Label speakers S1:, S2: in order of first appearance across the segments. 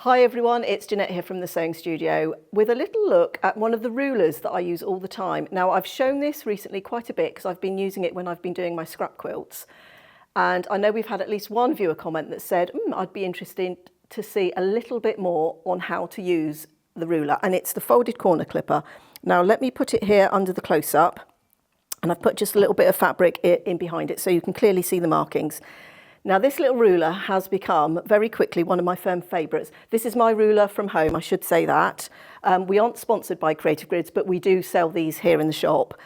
S1: Hi everyone, it's Jeanette here from the Sewing Studio with a little look at one of the rulers that I use all the time. Now I've shown this recently quite a bit because I've been using it when I've been doing my scrap quilts. And I know we've had at least one viewer comment that said, I'd be interested to see a little bit more on how to use the ruler. And it's the folded corner clipper. Now let me put it here under the close-up. And I've put just a little bit of fabric in behind it so you can clearly see the markings. Now this little ruler has become very quickly one of my firm favourites. This is my ruler from home, I should say that. We aren't sponsored by Creative Grids, but we do sell these here in the shop.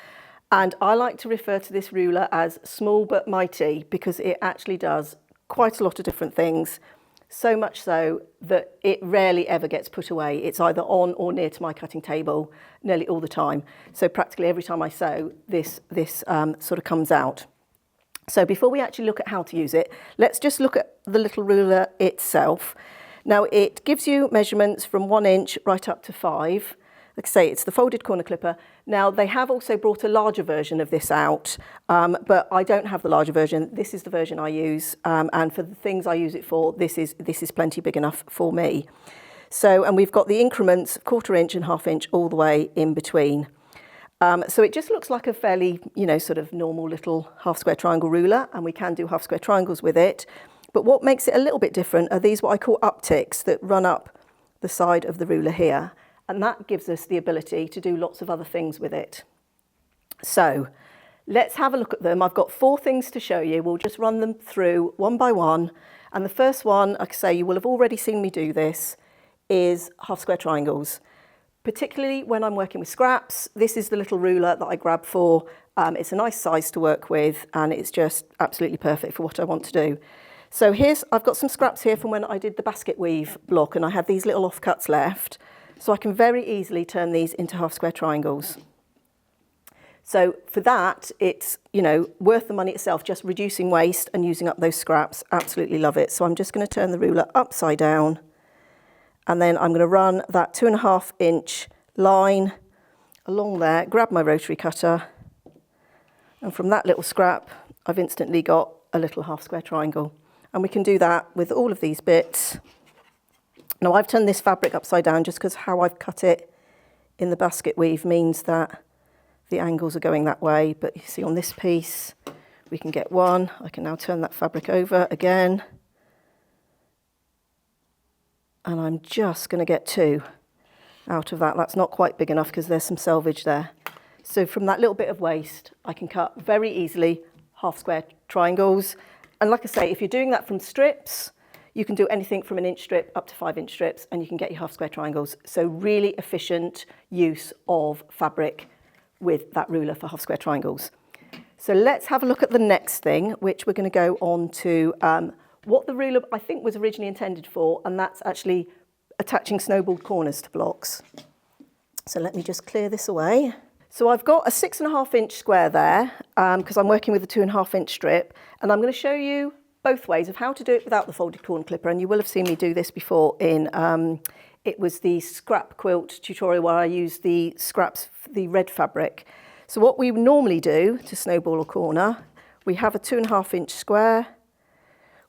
S1: And I like to refer to this ruler as small but mighty because it actually does quite a lot of different things. So much so that it rarely ever gets put away. It's either on or near to my cutting table nearly all the time. So practically every time I sew, this sort of comes out. So before we actually look at how to use it, let's just look at the little ruler itself. Now it gives you measurements from 1 inch right up to 5. Like I say, it's the folded corner clipper. Now they have also brought a larger version of this out, but I don't have the larger version. This is the version I use, and for the things I use it for, this is plenty big enough for me. So, and we've got the increments, 1/4 inch and 1/2 inch all the way in between. So it just looks like a fairly, sort of normal little half square triangle ruler, and we can do half square triangles with it. But what makes it a little bit different are these what I call upticks that run up the side of the ruler here. And that gives us the ability to do lots of other things with it. So let's have a look at them. I've got 4 things to show you. We'll just run them through one by one. And the first one, like I say, you will have already seen me do this, is half square triangles. Particularly when I'm working with scraps, this is the little ruler that I grab for. It's a nice size to work with and it's just absolutely perfect for what I want to do. So I've got some scraps here from when I did the basket weave block and I had these little offcuts left. So I can very easily turn these into half square triangles. So for that, it's, worth the money itself, just reducing waste and using up those scraps. Absolutely love it. So I'm just going to turn the ruler upside down. And then I'm going to run that 2.5 inch line along there, grab my rotary cutter, and from that little scrap, I've instantly got a little half square triangle. And we can do that with all of these bits. Now I've turned this fabric upside down just because how I've cut it in the basket weave means that the angles are going that way. But you see on this piece, we can get one. I can now turn that fabric over again. And I'm just going to get 2 out of that. That's not quite big enough because there's some selvage there. So from that little bit of waste, I can cut very easily half square triangles. And like I say, if you're doing that from strips, you can do anything from 1 inch strip up to 5 inch strips and you can get your half square triangles. So really efficient use of fabric with that ruler for half square triangles. So let's have a look at the next thing, which we're going to go on to what the ruler I think was originally intended for, and that's actually attaching snowballed corners to blocks. So let me just clear this away. So I've got a 6.5 inch square there because I'm working with a 2.5 inch strip, and I'm going to show you both ways of how to do it without the folded corner clipper, and you will have seen me do this before in it was the scrap quilt tutorial where I used the scraps, the red fabric. So what we normally do to snowball a corner, we have a 2.5 inch square.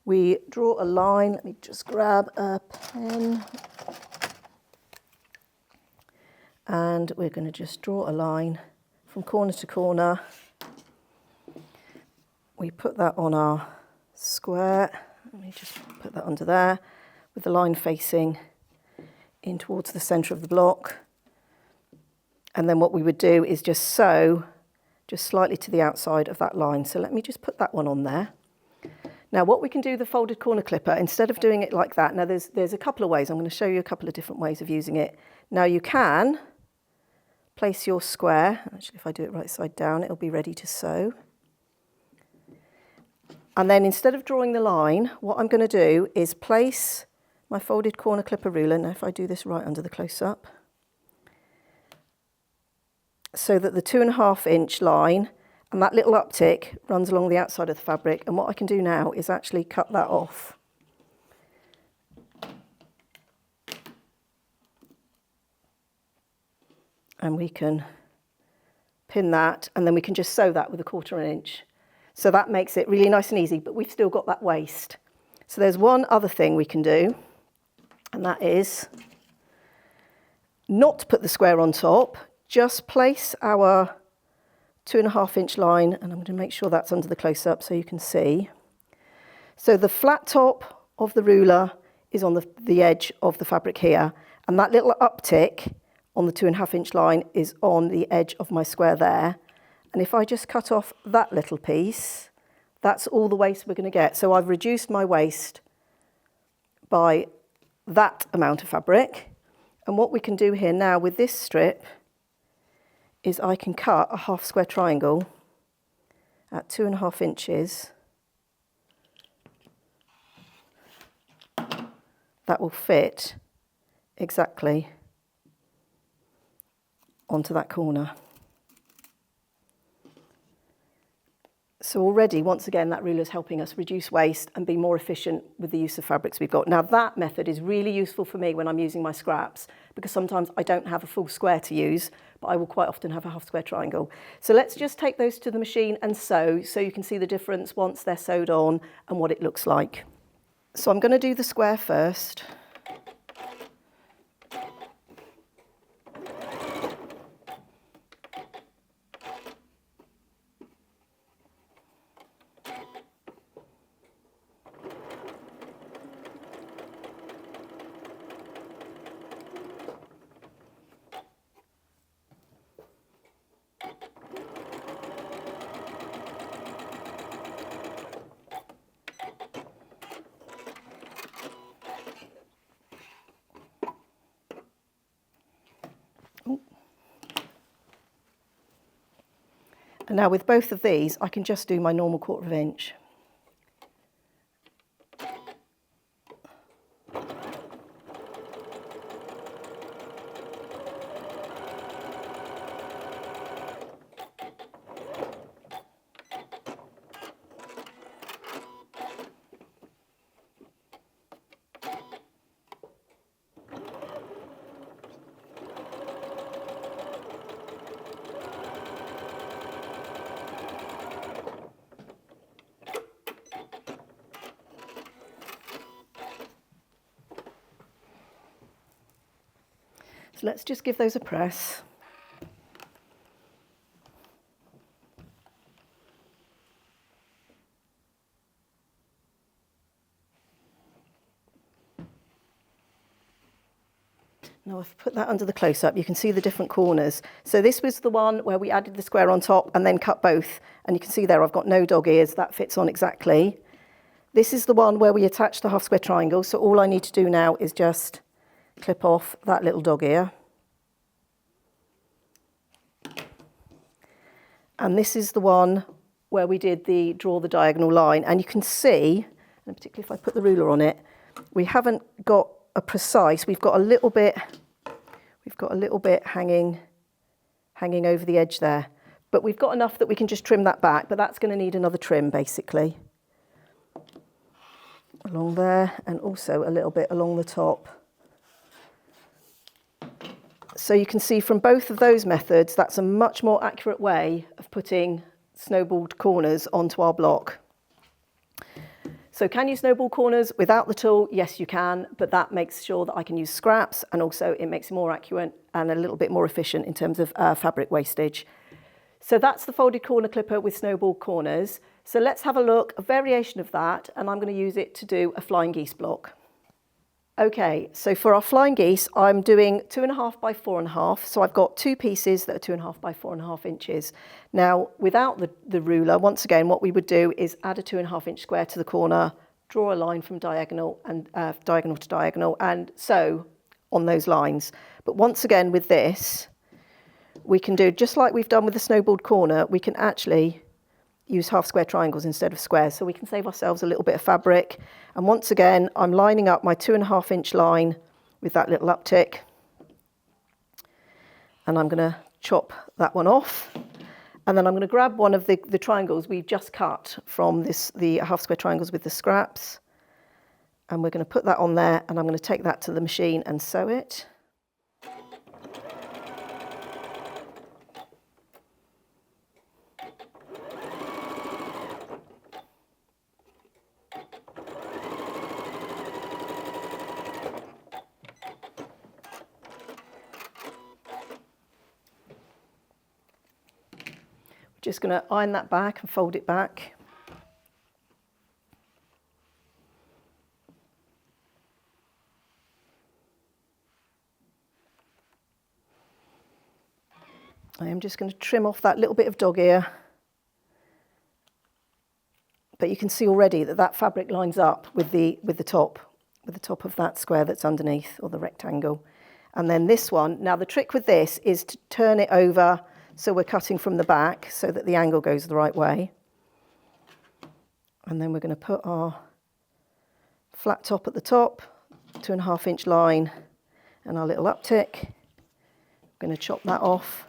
S1: We draw a line. Let me just grab a pen. And we're going to just draw a line from corner to corner. We put that on our square. Let me just put that under there with the line facing in towards the centre of the block. And then what we would do is just sew just slightly to the outside of that line. So let me just put that one on there. Now what we can do with the folded corner clipper, instead of doing it like that, now there's a couple of ways. I'm going to show you a couple of different ways of using it. Now you can place your square, actually if I do it right side down, it'll be ready to sew. And then instead of drawing the line, what I'm going to do is place my folded corner clipper ruler, now if I do this right under the close-up, so that the 2.5 inch line and that little uptick runs along the outside of the fabric. And what I can do now is actually cut that off. And we can pin that, and then we can just sew that with a 1/4 inch. So that makes it really nice and easy, but we've still got that waste. So there's one other thing we can do, And that is not to put the square on top, just place our 2.5 inch line, and I'm going to make sure that's under the close-up so you can see. So the flat top of the ruler is on the edge of the fabric here, and that little uptick on the 2.5 inch line is on the edge of my square there. And if I just cut off that little piece, that's all the waste we're going to get. So I've reduced my waste by that amount of fabric. And what we can do here now with this strip is I can cut a half square triangle at 2.5 inches. That will fit exactly onto that corner. So already, once again, that ruler is helping us reduce waste and be more efficient with the use of fabrics we've got. Now that method is really useful for me when I'm using my scraps, because sometimes I don't have a full square to use, but I will quite often have a half square triangle. So let's just take those to the machine and sew, so you can see the difference once they're sewed on and what it looks like. So I'm going to do the square first. And now with both of these, I can just do my normal 1/4 inch. So let's just give those a press. Now I've put that under the close-up, you can see the different corners. So this was the one where we added the square on top and then cut both. And you can see there I've got no dog ears, that fits on exactly. This is the one where we attached the half square triangle, so all I need to do now is just clip off that little dog ear. And this is the one where we did the draw the diagonal line. And you can see, and particularly if I put the ruler on it, we haven't got a precise, we've got a little bit hanging over the edge there. But we've got enough that we can just trim that back, but that's going to need another trim basically. Along there, and also a little bit along the top. So you can see from both of those methods, that's a much more accurate way of putting snowballed corners onto our block. So can you snowball corners without the tool? Yes, you can, but that makes sure that I can use scraps, and also it makes it more accurate and a little bit more efficient in terms of fabric wastage. So that's the folded corner clipper with snowball corners. So let's have a look, a variation of that, and I'm going to use it to do a flying geese block. Okay, so for our flying geese, I'm doing 2.5 by 4.5. So I've got two pieces that are 2.5 by 4.5 inches. Now, without the ruler, once again, what we would do is add a 2.5 inch square to the corner, draw a line from diagonal and diagonal to diagonal, and sew on those lines. But once again, with this, we can do just like we've done with the snowballed corner. We can actually use half square triangles instead of squares, so we can save ourselves a little bit of fabric. And once again, I'm lining up my 2.5 inch line with that little uptick, and I'm going to chop that one off, and then I'm going to grab one of the triangles we've just cut from the half square triangles with the scraps, and we're going to put that on there, and I'm going to take that to the machine and sew it. Just going to iron that back and fold it back. I am just going to trim off that little bit of dog ear. But you can see already that that fabric lines up with the top of that square that's underneath, or the rectangle. And then this one, now the trick with this is to turn it over so we're cutting from the back so that the angle goes the right way. And then we're going to put our flat top at the top, 2.5 inch line, and our little uptick. I'm going to chop that off.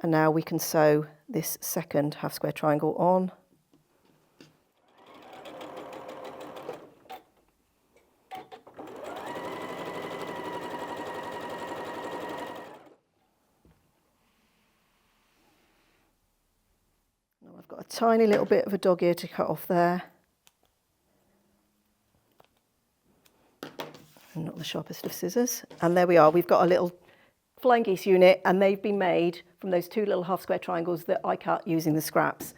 S1: And now we can sew this second half square triangle on. Now I've got a tiny little bit of a dog ear to cut off there. And not the sharpest of scissors. And there we are, we've got a little flying geese unit, and they've been made from those two little half square triangles that I cut using the scraps.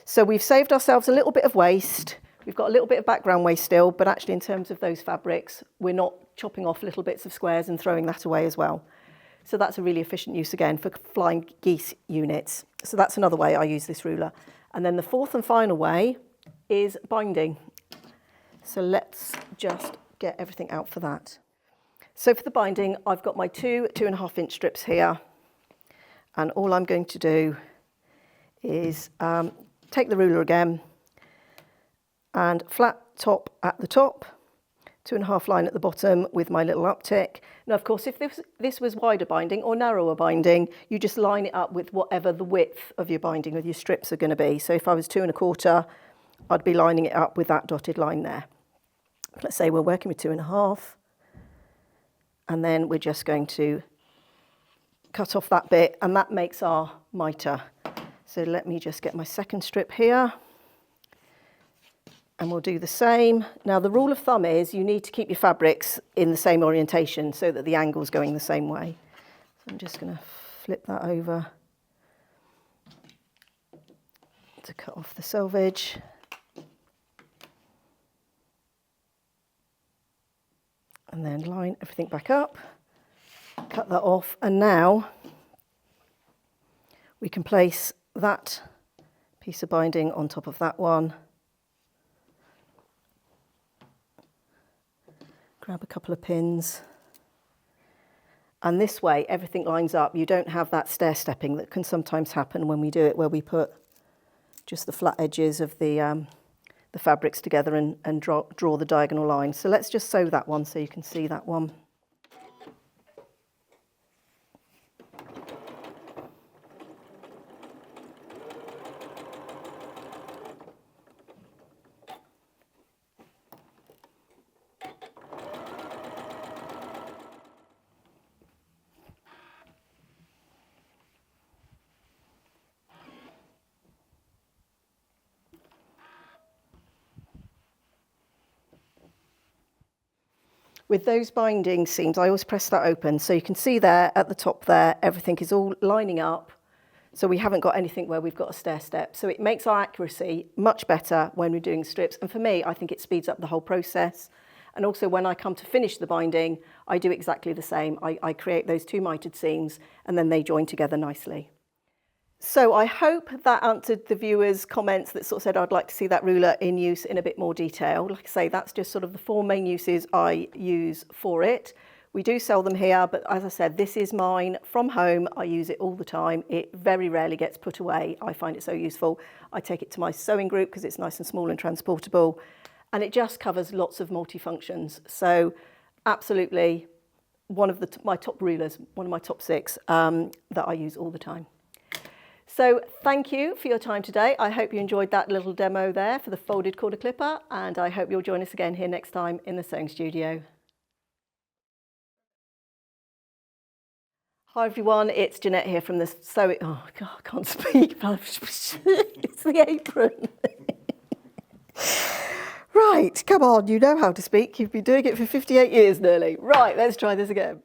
S1: So we've saved ourselves a little bit of waste. We've got a little bit of background waste still, but actually in terms of those fabrics, we're not chopping off little bits of squares and throwing that away as well. So that's a really efficient use again for flying geese units. So that's another way I use this ruler. And then the fourth and final way is binding. So let's just get everything out for that. So for the binding, I've got my 2.5 inch strips here, and all I'm going to do is take the ruler again and flat top at the top, 2.5 line at the bottom with my little uptick. Now, of course, if this was wider binding or narrower binding, you just line it up with whatever the width of your binding with your strips are going to be. So if I was 2.25, I'd be lining it up with that dotted line there. Let's say we're working with 2.5. And then we're just going to cut off that bit, and that makes our mitre. So let me just get my second strip here, and we'll do the same. Now the rule of thumb is you need to keep your fabrics in the same orientation so that the angle's going the same way. So I'm just going to flip that over to cut off the selvage. And then line everything back up, cut that off, and now we can place that piece of binding on top of that one. Grab a couple of pins, and this way everything lines up. You don't have that stair stepping that can sometimes happen when we do it, where we put just the flat edges of the fabrics together and draw the diagonal line. So let's just sew that one so you can see that one. With those binding seams, I always press that open. So you can see there at the top there, everything is all lining up. So we haven't got anything where we've got a stair step. So it makes our accuracy much better when we're doing strips. And for me, I think it speeds up the whole process. And also when I come to finish the binding, I do exactly the same. I create those two mitered seams, and then they join together nicely. So I hope that answered the viewers' comments that sort of said I'd like to see that ruler in use in a bit more detail. Like I say, that's just sort of the 4 main uses I use for it. We do sell them here, but as I said, this is mine from home. I use it all the time. It very rarely gets put away. I find it so useful. I take it to my sewing group because it's nice and small and transportable, and it just covers lots of multi-functions. So absolutely one of my top rulers, one of my top 6 that I use all the time. So thank you for your time today. I hope you enjoyed that little demo there for the folded quarter clipper, and I hope you'll join us again here next time in the sewing studio. Hi everyone, it's Jeanette here from the sewing. Oh God, I can't speak. It's the apron. Right, come on, you know how to speak. You've been doing it for 58 years nearly. Right, let's try this again.